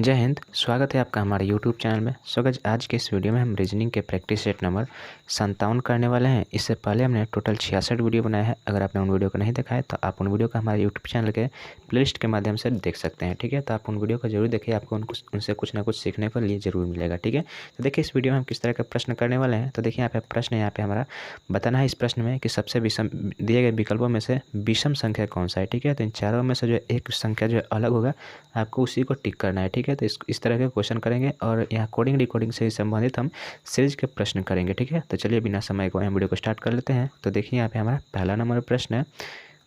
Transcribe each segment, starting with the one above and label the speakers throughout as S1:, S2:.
S1: जय हिंद। स्वागत है आपका हमारे YouTube चैनल में। सो गाइस, आज के इस वीडियो में हम रीजनिंग के प्रैक्टिस सेट नंबर 57 करने वाले हैं। इससे पहले हमने टोटल 66 वीडियो बनाया है। अगर आपने उन वीडियो को नहीं देखा है तो आप उन वीडियो को हमारे YouTube चैनल के प्लेलिस्ट के माध्यम से देख सकते हैं। ठीक है, तो आप उन वीडियो को जरूर देखिए, आपको उनसे कुछ ना कुछ सीखने को लिए जरूर मिलेगा। ठीक है, तो देखिए इस वीडियो में हम किस तरह का प्रश्न करने वाले हैं। तो देखिए यहाँ पे प्रश्न, यहाँ पे हमारा बताना है इस प्रश्न में कि सबसे विषम दिए गए विकल्पों में से विषम संख्या कौन सा है। ठीक है, तो इन चारों में से जो एक संख्या जो अलग होगा आपको उसी को टिक करना है। ठीक है, तो इस तरह के क्वेश्चन करेंगे और यहाँ कोडिंग डिकोडिंग से संबंधित हम सीरीज के प्रश्न करेंगे। ठीक है, तो चलिए बिना समय को वीडियो को स्टार्ट कर लेते हैं। तो देखिए यहाँ पे हमारा पहला नंबर प्रश्न है।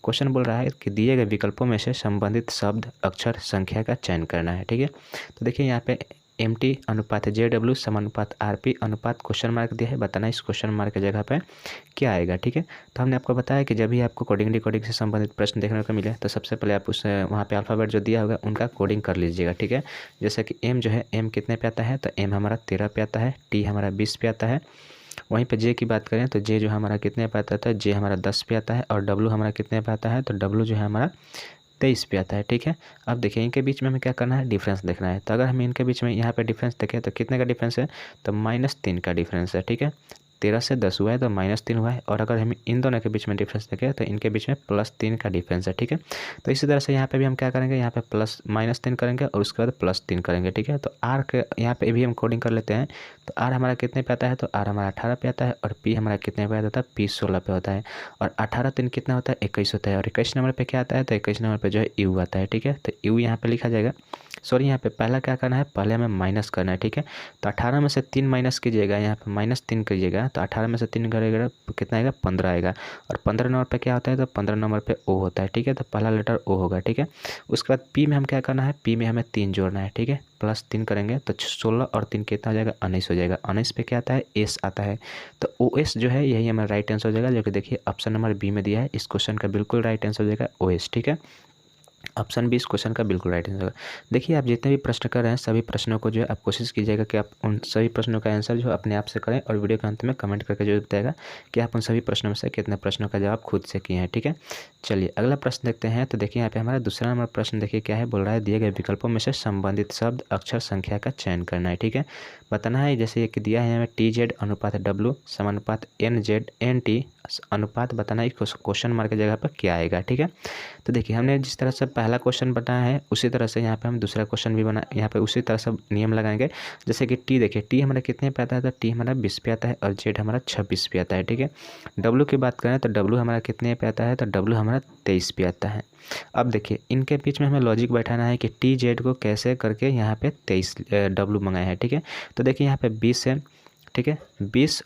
S1: क्वेश्चन बोल रहा है कि दिए गए विकल्पों में से संबंधित शब्द अक्षर संख्या का चयन करना है। ठीक है, तो देखिए यहाँ पे MT अनुपात JW समानुपात RP अनुपात क्वेश्चन मार्क दिया है। बताना इस क्वेश्चन मार्क की जगह पे क्या आएगा। ठीक है, तो हमने आपको बताया कि जब भी आपको कोडिंग डिकोडिंग से संबंधित प्रश्न देखने को मिले तो सबसे पहले आप उस वहाँ पे अल्फ़ाबेट जो दिया होगा उनका कोडिंग कर लीजिएगा। ठीक है, जैसे कि M जो है, M कितने पे आता है, तो M हमारा 13 पे आता है, T हमारा 20 पे आता है। वहीं पे J की बात करें तो J जो हमारा कितने पे आता है, J हमारा 10 पे आता है। और W हमारा कितने पे आता है, तो W जो है हमारा 23 पे आता है। ठीक है, अब देखिए इनके बीच में हमें क्या करना है, डिफरेंस देखना है। तो अगर हम इनके बीच में यहाँ पे डिफरेंस देखें तो कितने का डिफरेंस है, तो -3 का डिफरेंस है। ठीक है, 13 से 10 हुआ है तो -3 हुआ है। और अगर हम इन दोनों के बीच में डिफरेंस देखें तो इनके बीच में +3 का डिफरेंस है। ठीक है, तो इसी तरह से यहाँ पे भी हम क्या करेंगे, यहाँ पे -3 करेंगे और उसके बाद +3 करेंगे। ठीक है, तो R के यहाँ पे भी हम कोडिंग कर लेते हैं। तो R हमारा कितने पे आता है, तो R हमारा 18 पे आता है। और P हमारा कितने पे आता है, P 16 पे होता है। और 18 3 कितना होता है, 21 होता है। और 21 नंबर पे क्या आता है, तो 21 नंबर पे जो है U आता है। ठीक है, तो U यहाँ पे लिखा जाएगा। सॉरी, यहाँ पे पहला क्या करना है, पहले हमें माइनस करना है। ठीक है, तो 18 में से 3 माइनस कीजिएगा, यहाँ पे -3 करिएगा तो 18 में से 3 करेगा कितना आएगा, 15 आएगा। और 15 नंबर पे क्या होता है, तो 15 नंबर पे O होता है। ठीक है, तो पहला लेटर O होगा। ठीक है, उसके बाद P में हम क्या करना है, P में हमें 3 जोड़ना है। ठीक है, +3 करेंगे तो 16 और 3 कितना हो जाएगा, 19 हो जाएगा। 19 पे क्या आता है, S आता है। तो OS जो है यही हमारा राइट आंसर हो जाएगा, जो कि देखिए ऑप्शन नंबर B में दिया है। इस क्वेश्चन का बिल्कुल राइट आंसर हो जाएगा OS। ठीक है, ऑप्शन बी इस क्वेश्चन का बिल्कुल राइट आंसर। देखिए आप जितने भी प्रश्न कर रहे हैं सभी प्रश्नों को जो है आप कोशिश कीजिएगा कि आप उन सभी प्रश्नों का आंसर जो अपने आप से करें और वीडियो के अंत में कमेंट करके जो बताएगा कि आप उन सभी प्रश्नों में से कितने प्रश्नों का जवाब खुद से किए हैं। ठीक है, चलिए अगला प्रश्न देखते हैं। तो देखिए यहाँ पे हमारा दूसरा नंबर प्रश्न देखिए क्या है, बोल रहा है दिए गए विकल्पों में से संबंधित शब्द अक्षर संख्या का चयन करना है। ठीक है, बताना है जैसे कि दिया है हमें TZ अनुपात W समानुपात NZ NT अनुपात। बताना है क्वेश्चन मार्क की जगह पर क्या आएगा। ठीक है, तो देखिए हमने जिस तरह से पहला क्वेश्चन बनाया है उसी तरह से यहाँ पे हम दूसरा क्वेश्चन भी बना, यहाँ पे उसी तरह से नियम लगाएंगे। जैसे कि T देखिए, T हमारा कितने पे आता है, तो T हमारा 20 पे आता है। और Z हमारा 26 पे आता है। ठीक है, W की बात करें तो W हमारा कितने पे आता है, तो W हमारा 23 पे आता है। अब देखिए इनके बीच में हमें लॉजिक बैठाना है कि TZ को कैसे करके यहाँ पे 23 W मंगाया है। ठीक है, तो देखिए यहाँ पे 20 है। ठीक है, 20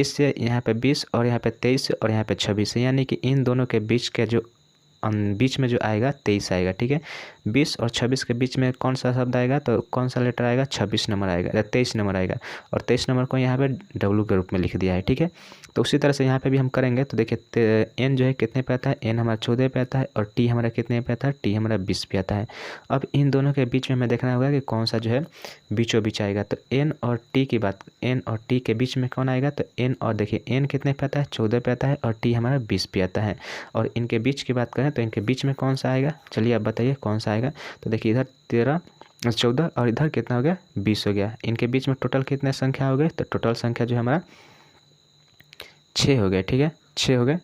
S1: से यहाँ पे 20 और यहाँ पे 23 और यहाँ पे 26 है, यानी कि इन दोनों के बीच के जो बीच में जो आएगा 23 आएगा। ठीक है, 20 और 26 के बीच में कौन सा शब्द आएगा, तो कौन सा लेटर आएगा, 26 नंबर आएगा या 23 नंबर आएगा। और 23 नंबर को यहाँ पे W के रूप में लिख दिया है। ठीक है, तो उसी तरह से यहाँ पे भी हम करेंगे। तो देखिए N जो है कितने पे आता है, N हमारा 14 पे आता है। और T हमारा कितने पे आता है, T हमारा 20 पे आता है। अब इन दोनों के बीच में हमें देखना होगा कि कौन सा जो है बीचों बीच आएगा। तो N और T की बात, N और T के बीच में कौन आएगा, तो N और देखिए N कितने पे आता है, 14 पे आता है। और T हमारा 20 पे आता है। और इनके बीच की बात करें तो इनके बीच में कौन सा आएगा, चलिए आप बताइए कौन सा आएगा। तो देखिए इधर 14 और इधर कितना हो गया, 20 हो गया। इनके बीच में टोटल कितने संख्या हो गए, तो टोटल संख्या जो है हमारा 6 हो गए। ठीक है, 6 हो गए,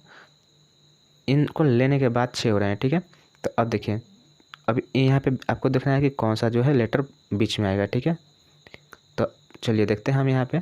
S1: इनको लेने के बाद 6 हो रहे हैं। ठीक है, तो अब देखिए अब यहाँ पे आपको देखना है कि कौन सा जो है लेटर बीच में आएगा। ठीक है, तो चलिए देखते हैं हम यहाँ पे।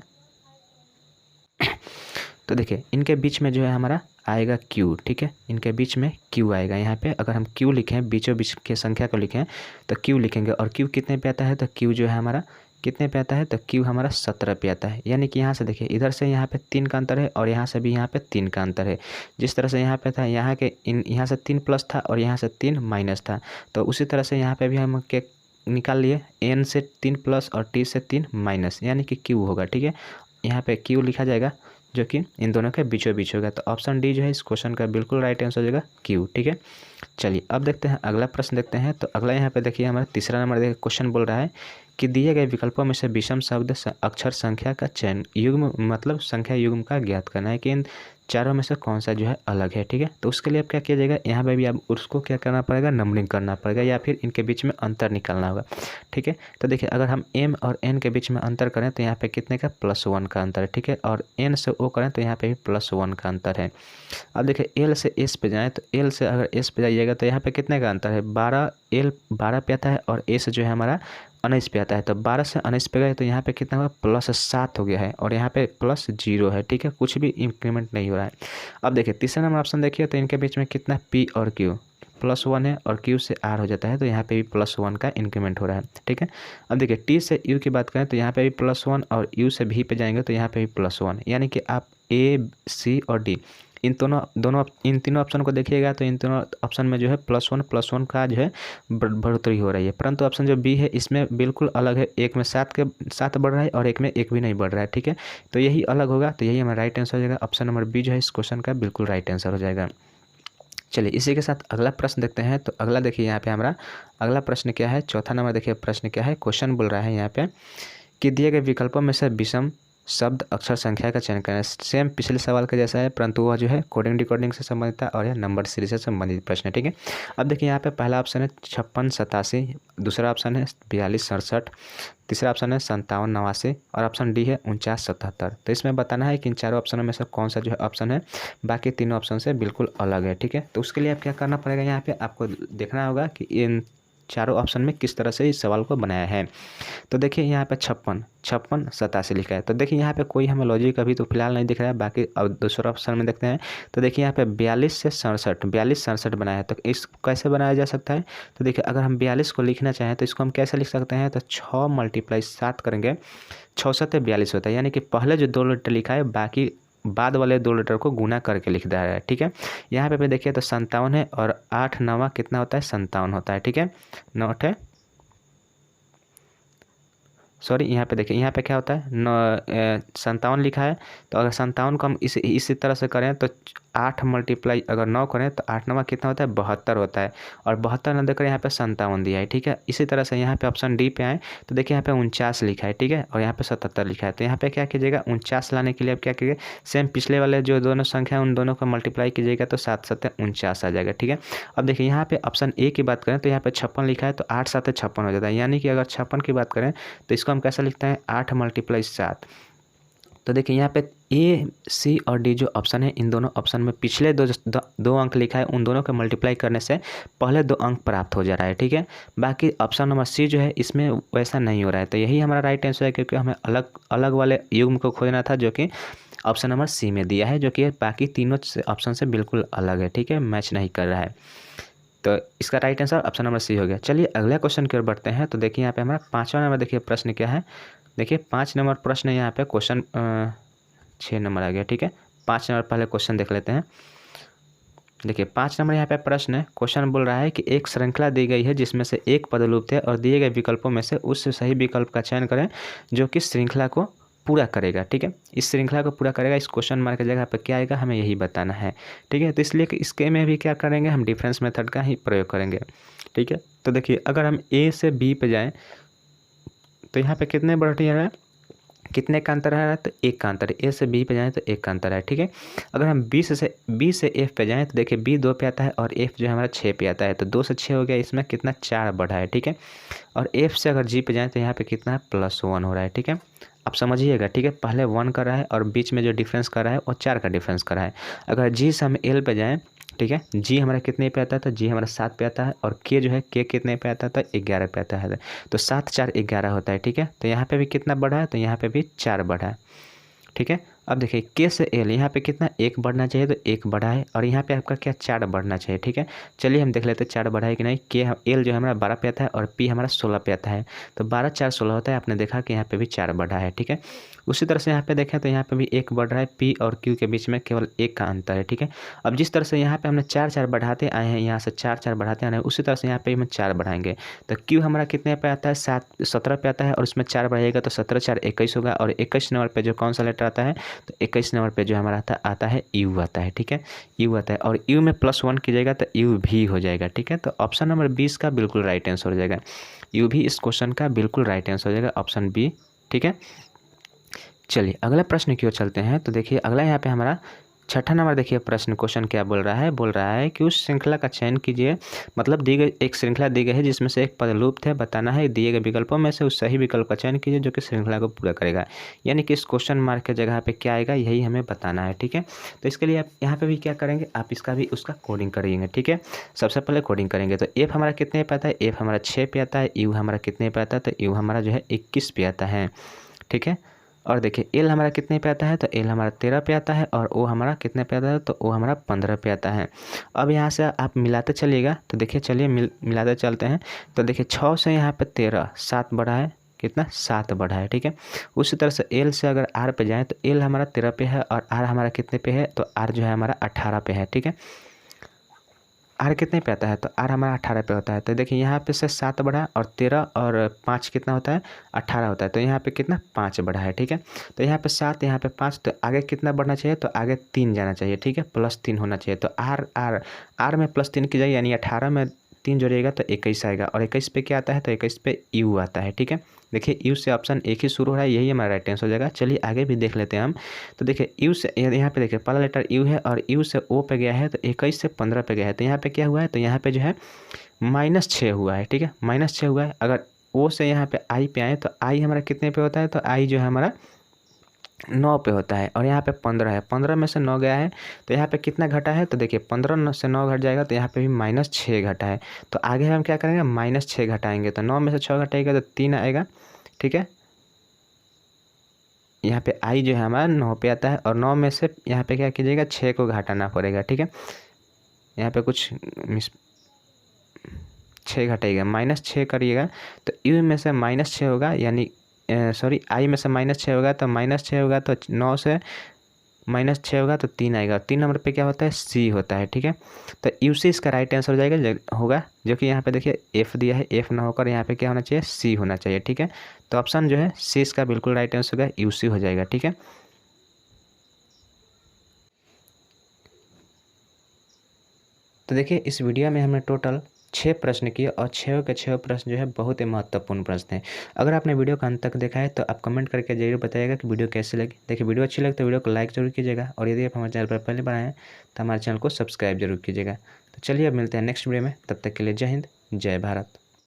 S1: तो देखिए इनके बीच में जो है हमारा आएगा Q। ठीक है, इनके बीच में Q आएगा। यहाँ पे अगर हम Q लिखें, बीचों बीच के संख्या को लिखें तो Q लिखेंगे। और Q कितने पे आता है, तो Q जो है हमारा कितने पे आता है, तो Q हमारा 17 पे आता है। यानी कि यहाँ से देखिए इधर से यहाँ पे 3 का अंतर है और यहाँ से भी यहाँ पे 3 का अंतर है। जिस तरह से यहाँ पे था, यहाँ के यहाँ से 3 प्लस था और यहाँ से 3 माइनस था, तो उसी तरह से यहाँ पे भी हम के निकाल लिए, N से 3 प्लस और T से 3 माइनस, यानी कि Q होगा। ठीक है, यहाँ पे Q लिखा जाएगा जो कि इन दोनों के बीचों बीच होगा। तो ऑप्शन डी जो है इस क्वेश्चन का बिल्कुल राइट आंसर हो जाएगा Q। ठीक है, चलिए अब देखते हैं अगला प्रश्न देखते हैं। तो अगला यहाँ पे देखिए हमारा तीसरा नंबर देखिए क्वेश्चन बोल रहा है कि दिए गए विकल्पों में से विषम शब्द अक्षर संख्या का चयन, युग्म मतलब संख्या युग्म का ज्ञात करना है। कि इन चारों में से कौन सा जो है अलग है। ठीक है, तो उसके लिए अब क्या किया जाएगा, यहाँ पे भी अब उसको क्या करना पड़ेगा, नंबरिंग करना पड़ेगा या फिर इनके बीच में अंतर निकालना होगा। ठीक है, तो देखिए अगर हम m और n के बीच में अंतर करें तो यहाँ पे कितने का, +1 का अंतर है। ठीक है, और n से o करें तो यहाँ पे भी +1 का अंतर है। अब देखिए l से s पे जाएँ तो l से अगर s पे जाइएगा तो यहाँ पे कितने का अंतर है, 12, l 12 पे आता है और s जो है हमारा 19 पे आता है। तो 12 से 19 पे गए तो यहाँ पे कितना हुआ, +7 हो गया है और यहाँ पे +0 है। ठीक है, कुछ भी इंक्रीमेंट नहीं हो रहा है। अब देखिए तीसरा नंबर ऑप्शन देखिए तो इनके बीच में कितना p और q, +1 है और q से r हो जाता है तो यहाँ पे भी +1 का इंक्रीमेंट हो रहा है। ठीक है, अब देखिए t से u की बात करें तो यहाँ पे भी +1 और u से v पे जाएंगे तो यहाँ पे भी +1, यानी कि आप a, c और d इन तीनों ऑप्शन को देखिएगा तो इन तीनों ऑप्शन में जो है +1 का जो है बढ़ोतरी हो रही है। परंतु ऑप्शन जो बी है इसमें बिल्कुल अलग है, एक में 7 बढ़ रहा है और एक में 1 भी नहीं बढ़ रहा है। ठीक है, तो यही अलग होगा, तो यही हमारा राइट आंसर हो जाएगा। ऑप्शन नंबर बी जो है इस क्वेश्चन का बिल्कुल राइट आंसर हो जाएगा। चलिए इसी के साथ अगला प्रश्न देखते हैं। तो अगला देखिए यहाँ पे हमारा अगला प्रश्न क्या है, चौथा नंबर देखिए प्रश्न क्या है। क्वेश्चन बोल रहा है यहाँ पे कि दिए गए विकल्पों में से विषम शब्द अक्षर संख्या का चयन करें। सेम पिछले सवाल का जैसा है, परंतु वह जो है कोडिंग डिकोडिंग से संबंधित है और यह नंबर सीरीज से संबंधित प्रश्न है। ठीक है, अब देखिए यहाँ पे पहला ऑप्शन है 56 87, दूसरा ऑप्शन है 42 67, तीसरा ऑप्शन है 57 89 और ऑप्शन डी है 49 77। तो इसमें बताना है कि इन चारों ऑप्शनों में से कौन सा जो है ऑप्शन है बाकी तीनों ऑप्शन से बिल्कुल अलग है। ठीक है, तो उसके लिए आप क्या करना पड़ेगा, यहाँ पे आपको देखना होगा कि इन चारों ऑप्शन में किस तरह से इस सवाल को बनाया है। तो देखिए यहाँ पे 56 87 लिखा है, तो देखिए यहाँ पे कोई हमें लॉजिक अभी तो फिलहाल नहीं दिख रहा है। बाकी अब दूसरा ऑप्शन में देखते हैं तो देखिए यहाँ पे 42 से 67 बनाया है। तो इस कैसे बनाया जा सकता है, तो देखिए अगर हम 42 को लिखना चाहें तो इसको हम कैसे लिख सकते हैं, तो 6 × 7 करेंगे, 6 × 7 42 होता है, यानी कि पहले जो 2 लेटर लिखा है बाकी बाद वाले 2 लेटर को गुना करके लिख दिया है। ठीक है, यहाँ पे देखिए तो 57 है और 8 9 कितना होता है, 57 होता है। ठीक है, 9 है सॉरी, यहाँ पे देखिए यहाँ पे क्या होता है 57 लिखा है। तो अगर 57 को हम इसी तरह से करें तो 8 × अगर 9 करें तो 8 9 कितना होता है, 72 होता है और 72 न देकर यहाँ पे 57 दिया है। ठीक है, इसी तरह से यहाँ पे ऑप्शन डी पे आए तो देखिए यहाँ पे 49 लिखा है। ठीक है, और यहाँ पे 77 लिखा है। तो यहाँ पे क्या कीजिएगा, 49 लाने के लिए अब क्या कीजिए, सेम पिछले वाले जो दोनों संख्या उन दोनों को मल्टीप्लाई कीजिएगा तो 7 7 49 आ जाएगा। ठीक है, अब देखिए यहाँ पे ऑप्शन ए की बात करें तो यहाँ पे 56 लिखा है तो 8 7 56 हो जाता है, यानी कि अगर 56 की बात करें तो इसको हम कैसे लिखते हैं, 8 × 7। तो देखिए यहाँ पे ए सी और डी जो ऑप्शन है इन दोनों ऑप्शन में पिछले दो अंक लिखा है, उन दोनों को मल्टीप्लाई करने से पहले 2 अंक प्राप्त हो जा रहा है। ठीक है, बाकी ऑप्शन नंबर सी जो है इसमें वैसा नहीं हो रहा है, तो यही हमारा राइट आंसर है, क्योंकि हमें अलग अलग वाले युग्म को खोजना था जो कि ऑप्शन नंबर सी में दिया है, जो कि बाकी तीनों ऑप्शन से बिल्कुल अलग है। ठीक है, मैच नहीं कर रहा है, तो इसका right answer option number C हो गया। चलिए अगले क्वेश्चन की ओर बढ़ते हैं। तो देखिए यहाँ पे हमारा 5वां नंबर देखिए प्रश्न क्या है। देखिए 5 नंबर प्रश्न यहाँ पे क्वेश्चन 6 नंबर आ गया। ठीक है, 5 नंबर पहले क्वेश्चन देख लेते हैं। देखिए 5 नंबर यहाँ पे प्रश्न है। क्वेश्चन बोल रहा है कि एक श्रृंखला दी गई है जिसमें से एक पद लुप्त है और दिए गए विकल्पों में से उस सही विकल्प का चयन करें जो कि श्रृंखला को पूरा करेगा। ठीक है, इस श्रृंखला को पूरा करेगा, इस क्वेश्चन मार्क की जगह पर क्या आएगा हमें यही बताना है। ठीक है, तो इसलिए कि इसके में भी क्या करेंगे, हम डिफरेंस मेथड का ही प्रयोग करेंगे। ठीक है, तो देखिए अगर हम ए से बी पे जाएँ तो यहाँ पे कितने बढ़ती है, कितने का अंतर है, तो 1 का अंतर है। ए से बी पे जाएँ तो 1 का अंतर है। ठीक है, अगर हम बी से एफ पे जाएँ तो देखिए बी 2 पे आता है और एफ जो है हमारा 6 पे आता है, तो 2 से 6 हो गया, इसमें कितना 4 बढ़ा है। ठीक है, और एफ से अगर जी पे जाएँ तो यहाँ पे कितना है, +1 हो रहा है। ठीक है, आप समझिएगा। ठीक है, पहले 1 कर रहा है और बीच में जो डिफरेंस कर रहा है वो 4 का डिफरेंस कर रहा है। अगर जी से हम एल पे जाएँ, ठीक है, जी हमारा कितने पे आता है, तो जी हमारा 7 पे आता है और के जो है के कितने पे आता है, तो 11 पे आता है, तो 7 4 11 होता है। ठीक है, तो यहाँ पे भी कितना बढ़ा है, तो यहाँ पे भी 4 बढ़ा है। ठीक है, अब देखिए के से एल यहाँ पे कितना 1 बढ़ना चाहिए, तो 1 बढ़ा है और यहाँ पे आपका क्या 4 बढ़ना चाहिए। ठीक है, चलिए हम देख लेते हैं 4 बढ़ा है कि नहीं। के एल जो है हमारा 12 पे आता है और पी हमारा 16 पे आता है, तो 12 4 16 होता है। आपने देखा कि यहाँ पे भी 4 बढ़ा है। ठीक है, उसी तरह से यहाँ पे देखें तो यहाँ पे भी 1 बढ़ रहा है, पी और क्यू के बीच में केवल 1 का अंतर है। ठीक है, अब जिस तरह से यहाँ पे हमने 4 4 बढ़ाते आए हैं, यहाँ से 4 4 बढ़ाते आए हैं, उसी तरह से यहाँ पे हम 4 बढ़ाएंगे। तो क्यू हमारा कितने पे आता है, 17 पे आता है और उसमें 4 बढ़ाएगा तो 17 4 21 होगा। और 21 नंबर पे जो कौन सा लेटर आता है, तो 21 नंबर पे जो हमारा आता है यू आता है। ठीक है, यू आता है और यू में +1 कीजिएगा तो यू भी हो जाएगा। ठीक है, तो ऑप्शन नंबर 20 का बिल्कुल राइट आंसर हो जाएगा। यू भी इस क्वेश्चन का बिल्कुल राइट आंसर हो जाएगा, ऑप्शन बी। ठीक है, चलिए अगला प्रश्न की ओर चलते हैं। तो देखिए अगला यहाँ पे हमारा छठा नंबर देखिए प्रश्न क्वेश्चन क्या बोल रहा है कि उस श्रृंखला का चयन कीजिए, मतलब दी गई एक श्रृंखला दी गई है जिसमें से एक पद लुप्त है, बताना है दिए गए विकल्पों में से उस सही विकल्प का चयन कीजिए जो कि श्रृंखला को पूरा करेगा। यानी कि इस क्वेश्चन मार्क के जगह पे क्या आएगा यही हमें बताना है। ठीक है, तो इसके लिए आप यहाँ पे भी क्या करेंगे, आप इसका भी उसका कोडिंग करेंगे। ठीक है, सबसे पहले कोडिंग करेंगे तो एफ हमारा कितने पे आता है, एफ हमारा 6 पे आता है, यू हमारा कितने पे आता है, तो यू हमारा जो है 21 पे आता है। ठीक है, और देखिए एल हमारा कितने पे आता है, तो एल हमारा 13 पे आता है, और ओ हमारा कितने पे आता है, तो ओ हमारा 15 पे आता है। अब यहाँ से आप मिलाते चलिएगा, तो देखिए चलिए मिलाते चलते हैं। तो देखिए 6 से यहाँ पे 13 7 बढ़ा है, कितना 7 बढ़ा है। ठीक है, उसी तरह से एल से अगर आर पे जाएँ तो एल हमारा 13 पे है और आर हमारा कितने पे है, तो आर जो है हमारा 18 पे है। ठीक है, आर कितने पे आता है, तो आर हमारा 18 पे होता है। तो देखिए यहाँ पे से 7 बढ़ा और 13 और 5 कितना होता है, 18 होता है। तो यहाँ पे कितना 5 बढ़ा है। ठीक है, तो यहाँ पे 7 यहाँ पे 5, तो आगे कितना बढ़ना चाहिए, तो आगे 3 जाना चाहिए। ठीक है, +3 होना चाहिए। तो आर में +3 की जाए, यानी 18 में 3 जोड़िएगा तो 21 आएगा, और 21 पे क्या आता है, तो 21 पे यू आता है। ठीक है, देखिए यू से ऑप्शन एक ही शुरू हो रहा है, यही हमारा राइट आंसर हो जाएगा। चलिए आगे भी देख लेते हैं हम। तो देखिए यू से यहाँ पे देखिए पहला लेटर यू है और यू से ओ पे गया है, तो 21 से 15 पे गया है, तो यहाँ पे क्या हुआ है, तो यहाँ पे जो है -6 हुआ है। ठीक है, -6 हुआ है। अगर ओ से यहाँ पे आई पे आए तो आई हमारा कितने पे होता है, तो आई जो है हमारा 9 पे होता है, और यहाँ पे 15 है, 15 में से 9 गया है, तो यहाँ पे कितना घटा है, तो देखिए 15 से 9 घट जाएगा, तो यहाँ पे भी -6 घटा है। तो आगे हम क्या करेंगे, -6 घटाएंगे, तो 9 में से 6 घटाएगा तो 3 आएगा। ठीक है, यहाँ पे आई जो है हमारा 9 पे आता है, और 9 में से यहाँ पे क्या कीजिएगा, 6 को घटाना पड़ेगा। ठीक है, यहाँ पे कुछ 6 घटाइएगा, -6 करिएगा, तो यू में से -6 होगा, यानी सॉरी आई में से -6 होगा, तो -6 होगा तो 9 से -6 होगा तो 3 आएगा। 3 नंबर पे क्या होता है, सी होता है। ठीक है, तो यू सी इसका राइट आंसर हो जाएगा होगा, जो कि यहाँ पे देखिए एफ दिया है, एफ ना होकर यहाँ पे क्या होना चाहिए, सी होना चाहिए। ठीक है, तो ऑप्शन जो है सी इसका बिल्कुल राइट आंसर होगा, यू सी हो जाएगा। ठीक है, तो देखिए इस वीडियो में हमने टोटल 6 प्रश्न किए, और 6 के 6 प्रश्न जो है बहुत ही महत्वपूर्ण प्रश्न हैं। अगर आपने वीडियो को अंत तक देखा है तो आप कमेंट करके जरूर बताइएगा कि वीडियो कैसी लगी। देखिए वीडियो अच्छी लगे तो वीडियो को लाइक जरूर कीजिएगा, और यदि आप हमारे चैनल पर पहले बार आए हैं तो हमारे चैनल को सब्सक्राइब जरूर कीजिएगा। तो चलिए अब मिलते हैं नेक्स्ट वीडियो में, तब तक के लिए जय हिंद, जय भारत।